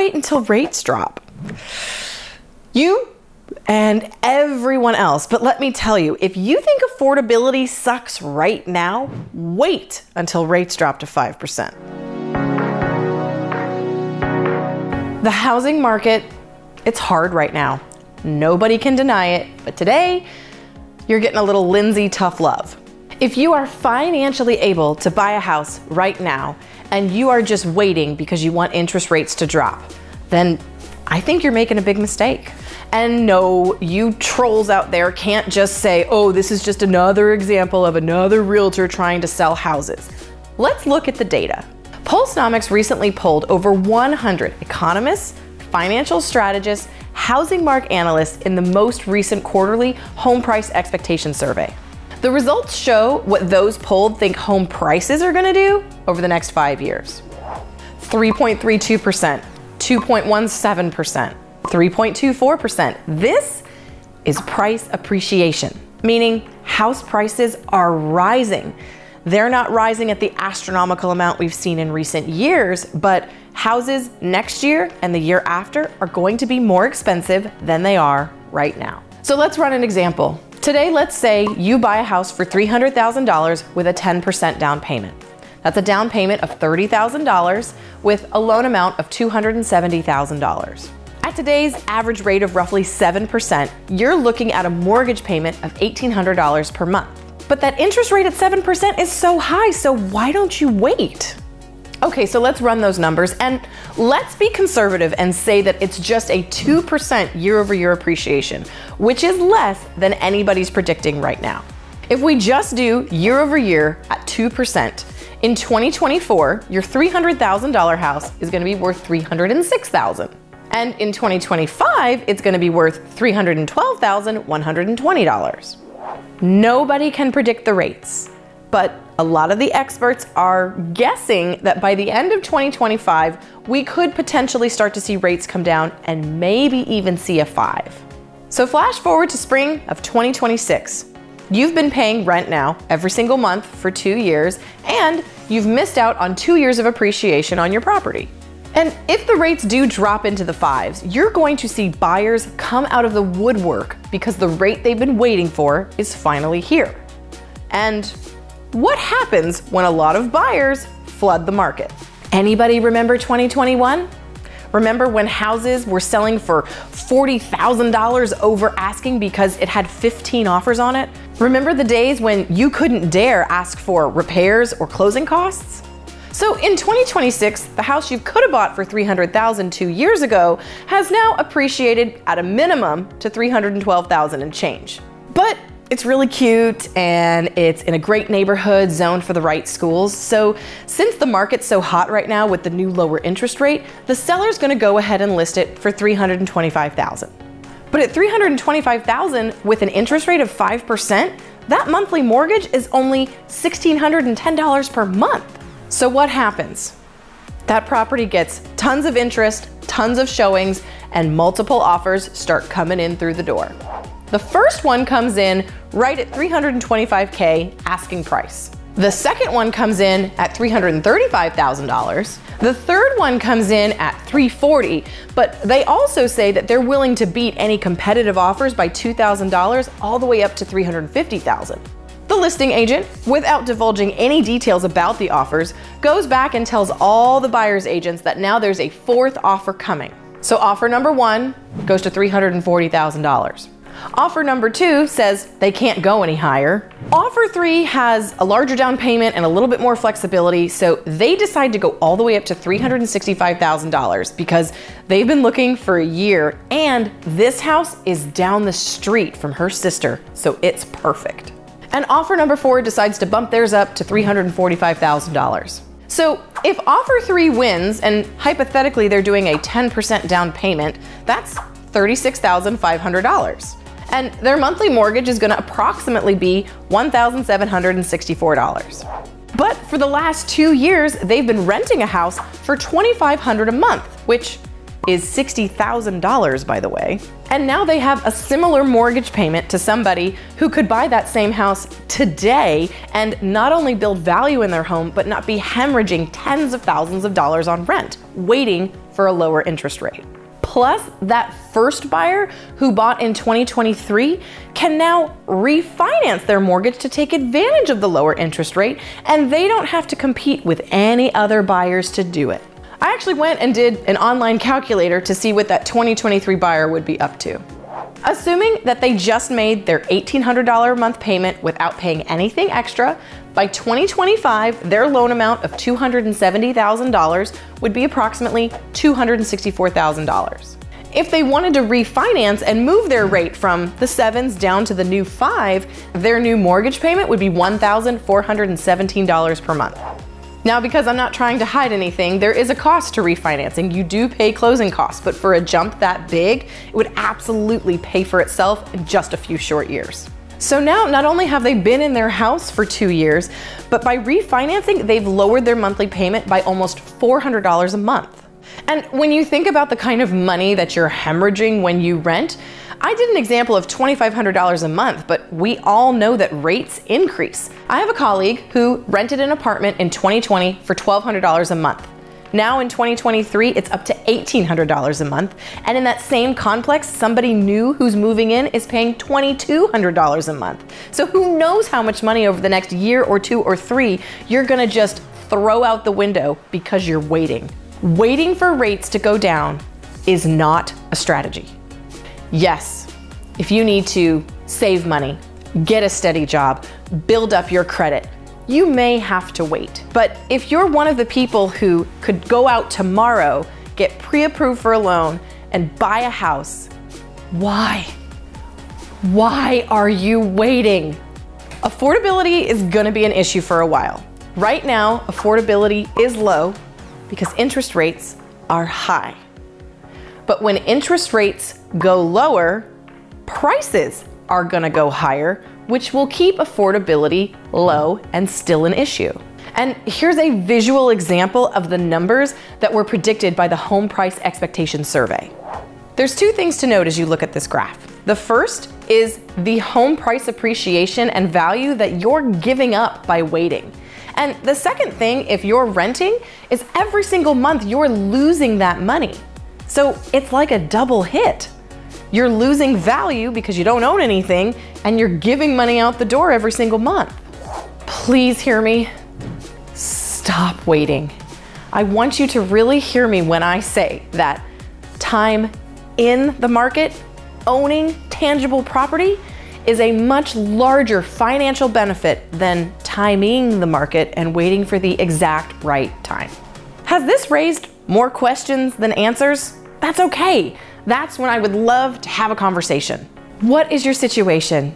wait until rates drop. You and everyone else, but let me tell you, if you think affordability sucks right now, wait until rates drop to 5%. The housing market, it's hard right now. Nobody can deny it, but today, you're getting a little Lindsey tough love. If you are financially able to buy a house right now, and you are just waiting because you want interest rates to drop, then I think you're making a big mistake. And no, you trolls out there can't just say, oh, this is just another example of another realtor trying to sell houses. Let's look at the data. Pulsenomics recently polled over 100 economists, financial strategists, housing market analysts in the most recent quarterly home price expectation survey. The results show what those polled think home prices are going to do over the next 5 years. 3.32%, 2.17%, 3.24%. This is price appreciation, meaning house prices are rising. They're not rising at the astronomical amount we've seen in recent years, but houses next year and the year after are going to be more expensive than they are right now. So let's run an example. Today, let's say you buy a house for $300,000 with a 10% down payment. That's a down payment of $30,000 with a loan amount of $270,000. At today's average rate of roughly 7%, you're looking at a mortgage payment of $1,800 per month. But that interest rate at 7% is so high, so why don't you wait? Okay, so let's run those numbers and let's be conservative and say that it's just a 2% year-over-year appreciation, which is less than anybody's predicting right now. If we just do year-over-year at 2%, in 2024, your $300,000 house is going to be worth $306,000. And in 2025, it's going to be worth $312,120. Nobody can predict the rates, but a lot of the experts are guessing that by the end of 2025, we could potentially start to see rates come down and maybe even see a 5. So flash forward to spring of 2026. You've been paying rent now every single month for 2 years, and you've missed out on 2 years of appreciation on your property. And if the rates do drop into the 5s, you're going to see buyers come out of the woodwork because the rate they've been waiting for is finally here. And what happens when a lot of buyers flood the market? Anybody remember 2021? Remember when houses were selling for $40,000 over asking because it had 15 offers on it? Remember the days when you couldn't dare ask for repairs or closing costs? So in 2026, the house you could have bought for $300,000 2 years ago has now appreciated at a minimum to $312,000 and change. But it's really cute and it's in a great neighborhood zoned for the right schools. So since the market's so hot right now with the new lower interest rate, the seller's going to go ahead and list it for $325,000. But at $325,000 with an interest rate of 5%, that monthly mortgage is only $1,610 per month. So what happens? That property gets tons of interest, tons of showings, and multiple offers start coming in through the door. The first one comes in right at $325K asking price. The second one comes in at $335,000. The third one comes in at $340,000, but they also say that they're willing to beat any competitive offers by $2,000 all the way up to $350,000. The listing agent, without divulging any details about the offers, goes back and tells all the buyer's agents that now there's a fourth offer coming. So offer number 1 goes to $340,000. Offer number 2 says they can't go any higher. Offer 3 has a larger down payment and a little bit more flexibility, so they decide to go all the way up to $365,000 because they've been looking for a year and this house is down the street from her sister, so it's perfect. And offer number 4 decides to bump theirs up to $345,000. So if offer 3 wins, and hypothetically they're doing a 10% down payment, that's $36,500. And their monthly mortgage is gonna approximately be $1,764. But for the last 2 years, they've been renting a house for $2,500 a month, which is $60,000, by the way. And now they have a similar mortgage payment to somebody who could buy that same house today and not only build value in their home, but not be hemorrhaging tens of thousands of dollars on rent, waiting for a lower interest rate. Plus, that first buyer who bought in 2023 can now refinance their mortgage to take advantage of the lower interest rate, and they don't have to compete with any other buyers to do it. I actually went and did an online calculator to see what that 2023 buyer would be up to. Assuming that they just made their $1,800 a month payment without paying anything extra, by 2025, their loan amount of $270,000 would be approximately $264,000. If they wanted to refinance and move their rate from the 7s down to the new 5, their new mortgage payment would be $1,417 per month. Now, because I'm not trying to hide anything, there is a cost to refinancing. You do pay closing costs, but for a jump that big, it would absolutely pay for itself in just a few short years. So now, not only have they been in their house for 2 years, but by refinancing, they've lowered their monthly payment by almost $400 a month. And when you think about the kind of money that you're hemorrhaging when you rent, I did an example of $2,500 a month, but we all know that rates increase. I have a colleague who rented an apartment in 2020 for $1,200 a month. Now in 2023, it's up to $1,800 a month. And in that same complex, somebody new who's moving in is paying $2,200 a month. So who knows how much money over the next year or 2 or 3 you're gonna just throw out the window because you're waiting. Waiting for rates to go down is not a strategy. Yes, if you need to save money, get a steady job, build up your credit, you may have to wait. But if you're one of the people who could go out tomorrow, get pre-approved for a loan, and buy a house, why? Why are you waiting? Affordability is gonna be an issue for a while. Right now, affordability is low because interest rates are high. But when interest rates go lower, prices are gonna go higher, which will keep affordability low and still an issue. And here's a visual example of the numbers that were predicted by the Home Price Expectation Survey. There's 2 things to note as you look at this graph. The first is the home price appreciation and value that you're giving up by waiting. And the second thing, if you're renting, is every single month you're losing that money. So it's like a double hit. You're losing value because you don't own anything, and you're giving money out the door every single month. Please hear me. Stop waiting. I want you to really hear me when I say that time in the market, owning tangible property, is a much larger financial benefit than timing the market and waiting for the exact right time. Has this raised more questions than answers? That's okay. That's when I would love to have a conversation. What is your situation?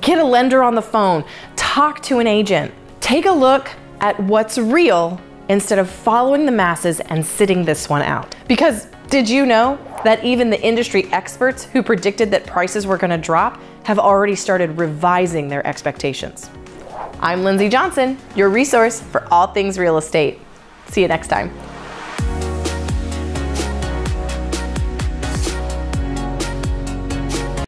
Get a lender on the phone, talk to an agent. Take a look at what's real instead of following the masses and sitting this one out. Because did you know that even the industry experts who predicted that prices were gonna drop have already started revising their expectations? I'm Lindsey Johnson, your resource for all things real estate. See you next time.